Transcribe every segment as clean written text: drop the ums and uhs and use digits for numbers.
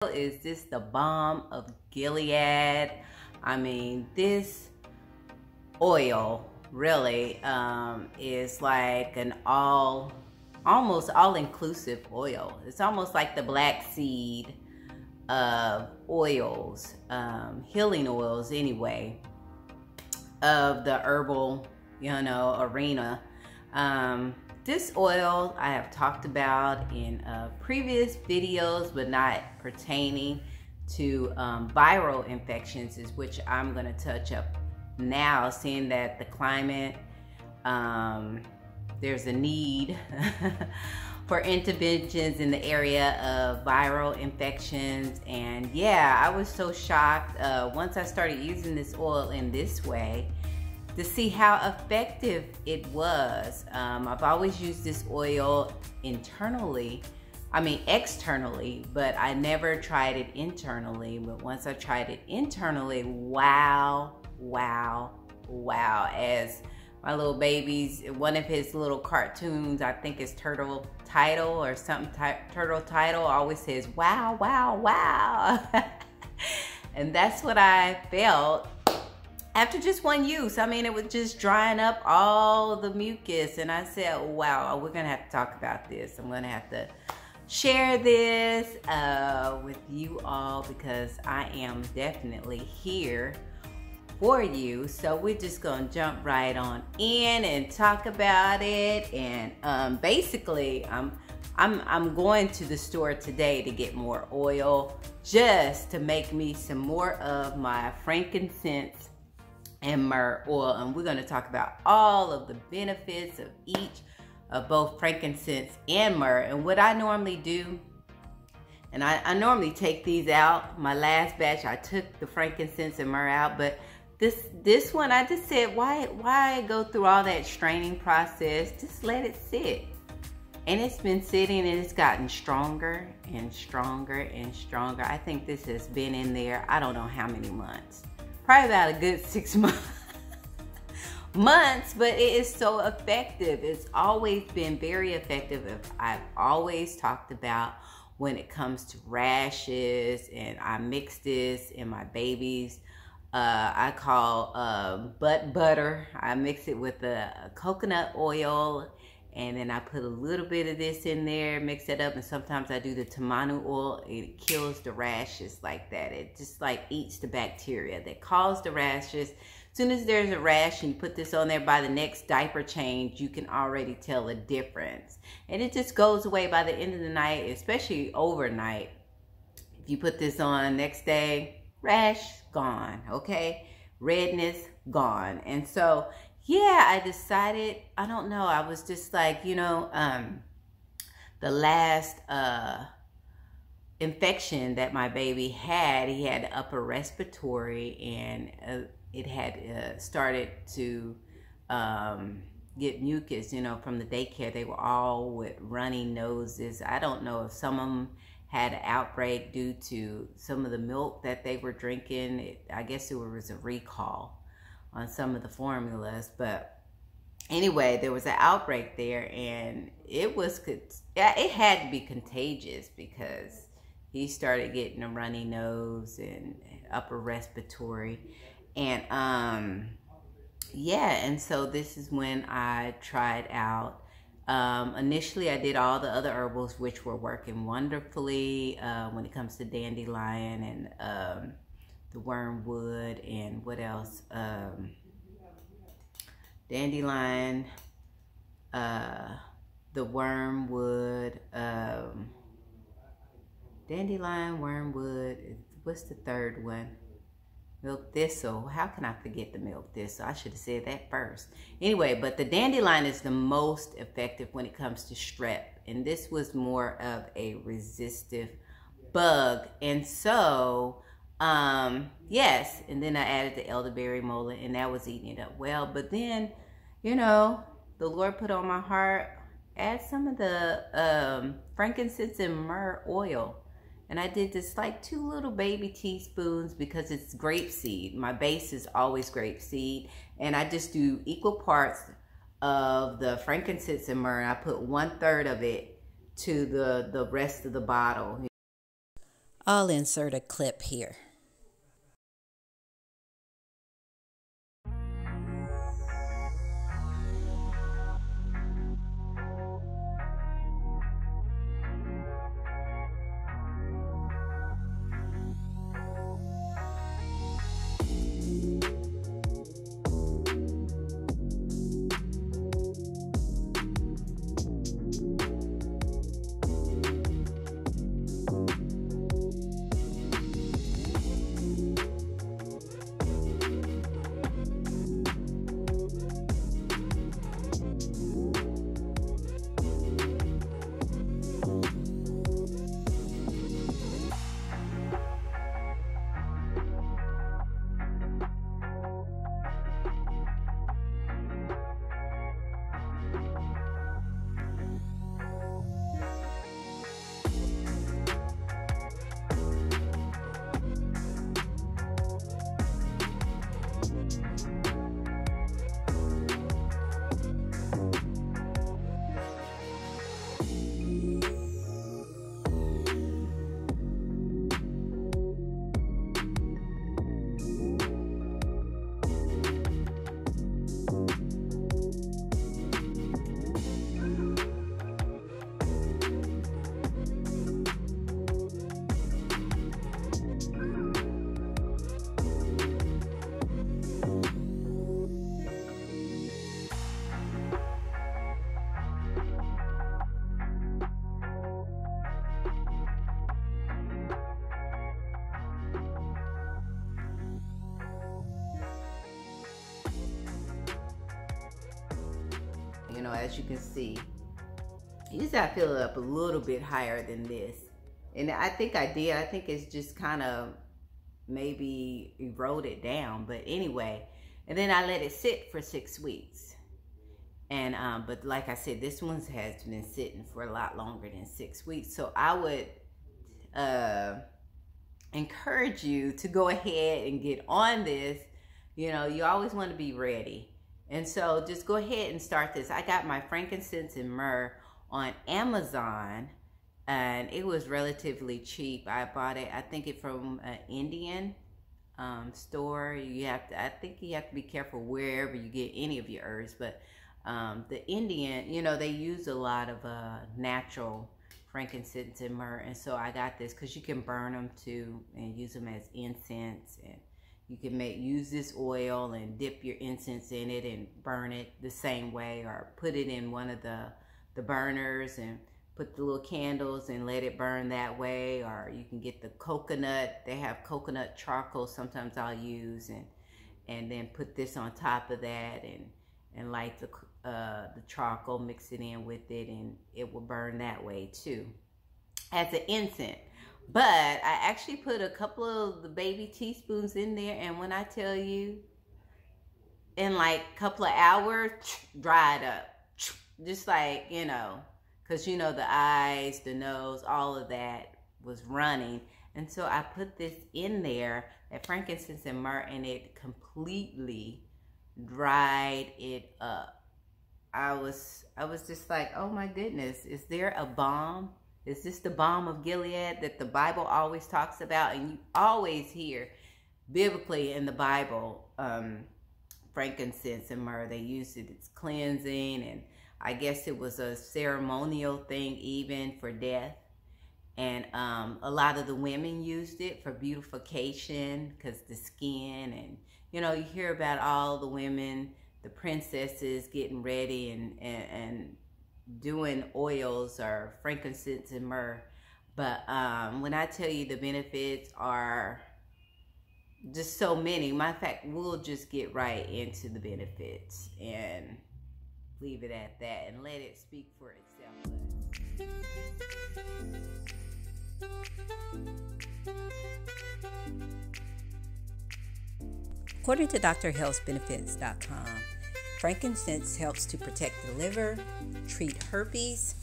Is this the Balm of Gilead? I mean, this oil really is like an almost all-inclusive oil. It's almost like the black seed of oils, healing oils anyway, of the herbal, arena. This oil I have talked about in previous videos, but not pertaining to viral infections, is which I'm going to touch up now, seeing that the climate, there's a need for interventions in the area of viral infections. And yeah, I was so shocked once I started using this oil in this way to see how effective it was. I've always used this oil externally, but I never tried it internally. But once I tried it internally, wow. As my little baby's, one of his little cartoons, I think it's Turtle Title or something, Turtle Title, always says, wow. And that's what I felt after just one use. I mean, it was just drying up all the mucus. And I said, wow, we're going to have to talk about this. I'm going to have to share this with you all, because I am definitely here for you. So we're just going to jump right on in and talk about it. And basically, I'm going to the store today to get more oil, just to make me some more of my frankincense and myrrh oil. And we're going to talk about all of the benefits of each of both frankincense and myrrh. And what I normally do, and I normally take these out. My last batch, I took the frankincense and myrrh out, but this one, I just said, why go through all that straining process? Just let it sit. And it's been sitting, and it's gotten stronger and stronger and stronger. I think this has been in there, I don't know how many months. Probably about a good 6 months. But it is so effective. It's always been very effective. I've always talked about when it comes to rashes, and I mix this in my baby's I call butt butter. I mix it with the coconut oil, and then I put a little bit of this in there, mix it up, and sometimes I do the tamanu oil. It kills the rashes like that. It just like eats the bacteria that cause the rashes. As soon as there's a rash and you put this on there, by the next diaper change, you can already tell a difference. And it just goes away by the end of the night, especially overnight. If you put this on next day, rash gone, okay? Redness gone. And so, yeah, I decided, I don't know, I was just like, the last infection that my baby had, he had upper respiratory, and it had started to get mucus, from the daycare. They were all with runny noses. I don't know if some of them had an outbreak due to some of the milk that they were drinking. I guess there was a recall on some of the formulas, but anyway, there was an outbreak there, and it had to be contagious, because he started getting a runny nose and upper respiratory. And yeah, and so this is when I tried out. Initially, I did all the other herbals, which were working wonderfully when it comes to dandelion and the wormwood, and what else? Dandelion, the wormwood, dandelion, wormwood. What's the third one? Milk thistle. How can I forget the milk thistle? I should have said that first. Anyway, but the dandelion is the most effective when it comes to strep. And this was more of a resistive bug. And so, yes. And then I added the elderberry mullet, and that was eating it up well. But then, the Lord put on my heart, add some of the frankincense and myrrh oil. And I did this like 2 little baby teaspoons, because it's grapeseed. My base is always grapeseed. And I just do equal parts of the frankincense and myrrh. I put 1/3 of it to the rest of the bottle. I'll insert a clip here. You know, as you can see, usually I fill it up a little bit higher than this. And I think I did. I think it's just kind of maybe eroded down. But anyway, and then I let it sit for 6 weeks. And but like I said, this one has been sitting for a lot longer than 6 weeks. So I would encourage you to go ahead and get on this. You know, you always want to be ready. And so just go ahead and start this. I got my frankincense and myrrh on Amazon, and it was relatively cheap. I bought it, I think it from an Indian store. I think you have to be careful wherever you get any of your herbs, but the Indian, you know, they use a lot of natural frankincense and myrrh, and so I got this because you can burn them too and use them as incense, and you can use this oil and dip your incense in it and burn it the same way, or put it in one of the burners and put the little candles and let it burn that way. Or you can get the coconut. They have coconut charcoal sometimes I'll use, and then put this on top of that and light the charcoal, mix it in with it, and it will burn that way too as an incense. But I actually put a couple of the baby teaspoons in there, and when I tell you, in like a couple of hours, dried up. Just like, you know, because you know the eyes, the nose, all of that was running. And so I put this in there, that frankincense and myrrh, and it completely dried it up. I was just like, oh my goodness, is there a balm? Is this the balm of Gilead that the Bible always talks about? And you always hear biblically in the Bible, frankincense and myrrh, they use it, it's cleansing, and I guess it was a ceremonial thing even for death. And a lot of the women used it for beautification because the skin, and you know, you hear about all the women, the princesses getting ready and doing oils or frankincense and myrrh. But when I tell you the benefits are just so many, matter of fact, we'll just get right into the benefits and leave it at that and let it speak for itself. According to drhealthbenefits.com, frankincense helps to protect the liver, treat herpes,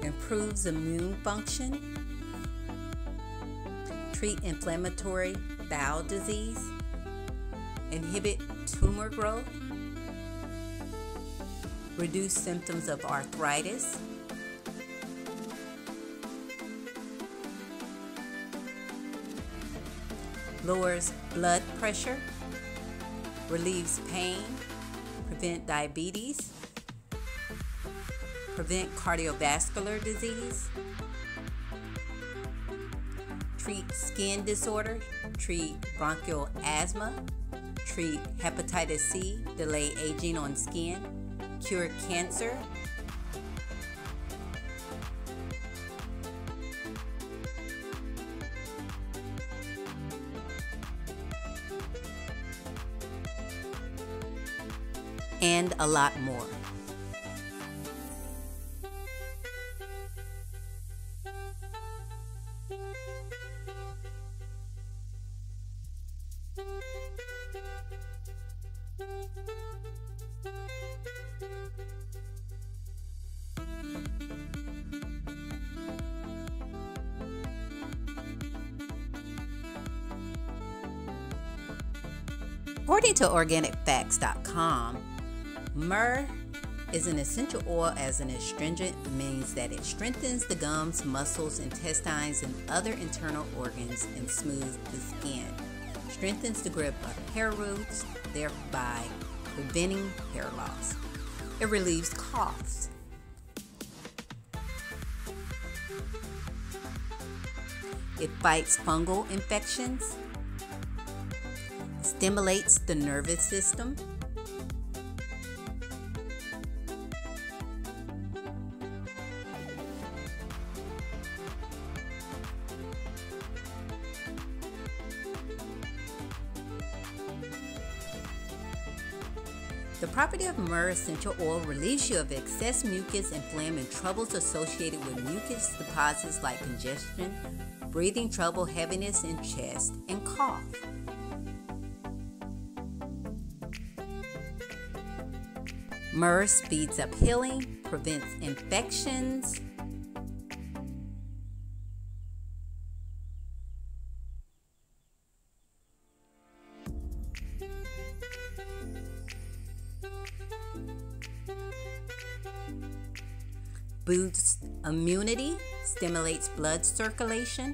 improves immune function, treat inflammatory bowel disease, inhibit tumor growth, reduce symptoms of arthritis, lowers blood pressure, relieves pain, prevent diabetes, prevent cardiovascular disease, treat skin disorders, treat bronchial asthma, treat hepatitis C, delay aging on skin, cure cancer, and a lot more. According to organicfacts.com, myrrh is an essential oil as an astringent, means that it strengthens the gums, muscles, intestines, and other internal organs and smooths the skin. Strengthens the grip of hair roots, thereby preventing hair loss. It relieves coughs. It fights fungal infections. Stimulates the nervous system. The property of myrrh essential oil relieves you of excess mucus and phlegm and troubles associated with mucus deposits like congestion, breathing trouble, heaviness in chest, and cough. Myrrh speeds up healing, prevents infections, boosts immunity, stimulates blood circulation,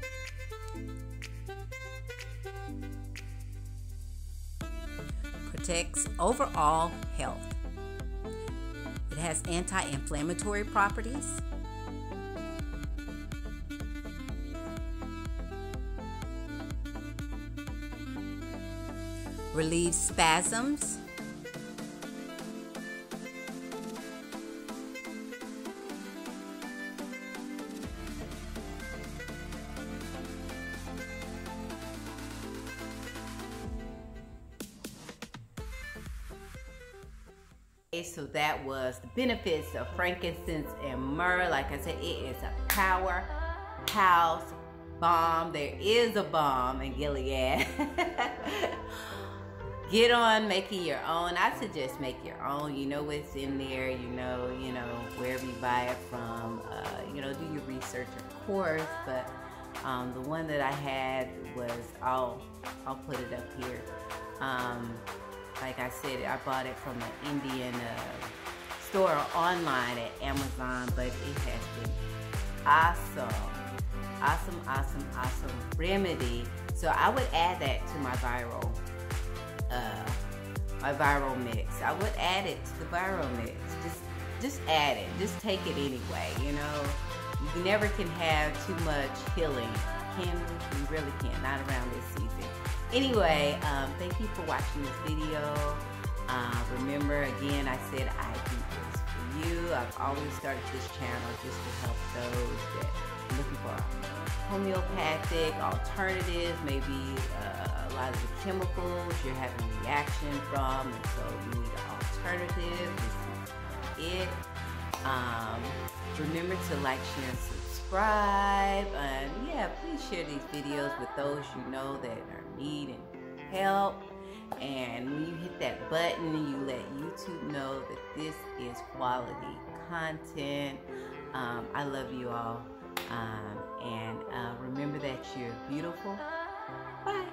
protects overall health. It has anti-inflammatory properties, relieves spasms, so that was the benefits of frankincense and myrrh. Like I said, it is a powerhouse balm. There is a balm in Gilead. Get on making your own. I suggest make your own. You know what's in there. You know wherever you buy it from. Do your research, of course. But the one that I had was, I'll put it up here. Like I said, I bought it from an Indian store online at Amazon, but it has been awesome remedy. So I would add that to my viral mix. I would add it to the viral mix. Just add it. Just take it anyway. You never can have too much healing. Can we? We really can't. Not around this season. Anyway, thank you for watching this video. Remember, again, I said I do this for you. I've always started this channel just to help those that are looking for homeopathic alternatives, maybe a lot of the chemicals you're having a reaction from, and so you need an alternative. This is it. Remember to like, share, and subscribe, and yeah, please share these videos with those you know that are needing help. And when you hit that button, you let YouTube know that this is quality content. I love you all, and remember that you're beautiful. Bye.